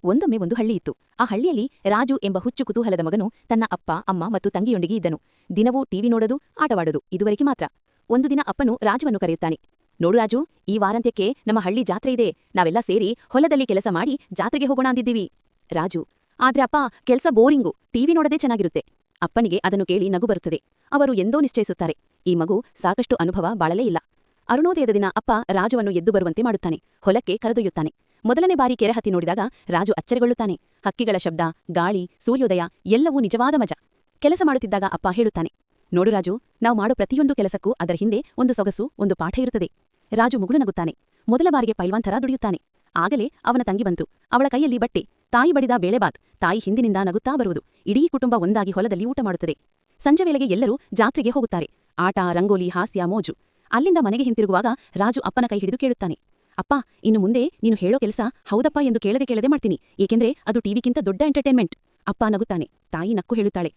ಒಂದೊಮ್ಮೆ ಒಂದು ಹಳ್ಳಿ ಇತ್ತು. ಆ ಹಳ್ಳಿಯಲ್ಲಿ ರಾಜು ಎಂಬ ಹುಚ್ಚು ಕುತೂಹಲದ ಮಗನು ತನ್ನ ಅಪ್ಪ, ಅಮ್ಮ ಮತ್ತು ತಂಗಿಯೊಂದಿಗೆ ಇದ್ದನು. ದಿನವೂ ಟಿವಿ ನೋಡೋದು, ಆಟವಾಡೋದು ಇದುವರೆಗೆ ಮಾತ್ರ. ಒಂದು ದಿನ ಅಪ್ಪನು ರಾಜುವನ್ನು ಕರೆಯುತ್ತಾನೆ. ನೋಡು ರಾಜು, ಈ ವಾರಾಂತ್ಯಕ್ಕೆ ನಮ್ಮ ಹಳ್ಳಿ ಜಾತ್ರೆ ಇದೆ. ನಾವೆಲ್ಲ ಸೇರಿ ಹೊಲದಲ್ಲಿ ಕೆಲಸ ಮಾಡಿ ಜಾತ್ರೆಗೆ ಹೋಗೋಣ ಅಂದಿದ್ದೀವಿ. ರಾಜು: ಆದ್ರೆ ಅಪ್ಪ, ಕೆಲ್ಸ ಬೋರಿಂಗು, ಟಿವಿ ನೋಡದೇ ಚೆನ್ನಾಗಿರುತ್ತೆ. ಅಪ್ಪನಿಗೆ ಅದನ್ನು ಕೇಳಿ ನಗು ಬರುತ್ತದೆ. ಅವರು ಎಂದೋ ನಿಶ್ಚಯಿಸುತ್ತಾರೆ, ಈ ಮಗು ಸಾಕಷ್ಟು ಅನುಭವ ಬಾಳಲೇ ಇಲ್ಲ. ಅರುಣೋದಯದ ದಿನ ಅಪ್ಪ ರಾಜುವನ್ನು ಎದ್ದು ಬರುವಂತೆ ಮಾಡುತ್ತಾನೆ. ಹೊಲಕ್ಕೆ ಕರೆದೊಯ್ಯುತ್ತಾನೆ. ಮೊದಲನೇ ಬಾರಿ ಕೆರೆ ಹತ್ತಿ ನೋಡಿದಾಗ ರಾಜು ಅಚ್ಚರಿಗೊಳ್ಳುತ್ತಾನೆ. ಹಕ್ಕಿಗಳ ಶಬ್ದ, ಗಾಳಿ, ಸೂರ್ಯೋದಯ ಎಲ್ಲವೂ ನಿಜವಾದ ಮಜಾ. ಕೆಲಸ ಮಾಡುತ್ತಿದ್ದಾಗ ಅಪ್ಪ ಹೇಳುತ್ತಾನೆ, ನೋಡು ರಾಜು, ನಾವು ಮಾಡೋ ಪ್ರತಿಯೊಂದು ಕೆಲಸಕ್ಕೂ ಅದರ ಹಿಂದೆ ಒಂದು ಸೊಗಸು, ಒಂದು ಪಾಠ ಇರುತ್ತದೆ. ರಾಜು ಮುಗುಳು ನಗುತ್ತಾನೆ. ಮೊದಲ ಬಾರಿಗೆ ಪೈಲ್ವಾನ್ ಥರ ದುಡಿಯುತ್ತಾನೆ. ಆಗಲೇ ಅವನ ತಂಗಿ ಬಂತು. ಅವಳ ಕೈಯಲ್ಲಿ ಬಟ್ಟೆ, ತಾಯಿ ಬಡಿದ ಬೇಳೆಬಾತ್. ತಾಯಿ ಹಿಂದಿನಿಂದ ನಗುತ್ತಾ ಬರುವುದು. ಇಡೀ ಕುಟುಂಬ ಒಂದಾಗಿ ಹೊಲದಲ್ಲಿ ಊಟ ಮಾಡುತ್ತದೆ. ಸಂಜೆ ವೇಳೆಗೆ ಎಲ್ಲರೂ ಜಾತ್ರೆಗೆ ಹೋಗುತ್ತಾರೆ. ಆಟ, ರಂಗೋಲಿ, ಹಾಸ್ಯ, ಮೋಜು. ಅಲ್ಲಿಂದ ಮನೆಗೆ ಹಿಂತಿರುಗುವಾಗ ರಾಜು ಅಪ್ಪನ ಕೈ ಹಿಡಿದು ಕೇಳುತ್ತಾನೆ, ಅಪ್ಪ, ಇನ್ನು ಮುಂದೆ ನೀನು ಹೇಳೋ ಕೆಲಸ ಹೌದಪ್ಪ ಎಂದು ಕೇಳದೆ ಮಾಡ್ತೀನಿ, ಏಕೆಂದ್ರೆ ಅದು ಟಿವಿಗಿಂತ ದೊಡ್ಡ ಎಂಟರ್ಟೈನ್ಮೆಂಟ್. ಅಪ್ಪ ನಗುತ್ತಾನೆ. ತಾಯಿ ನಕ್ಕು ಹೇಳುತ್ತಾಳೆ,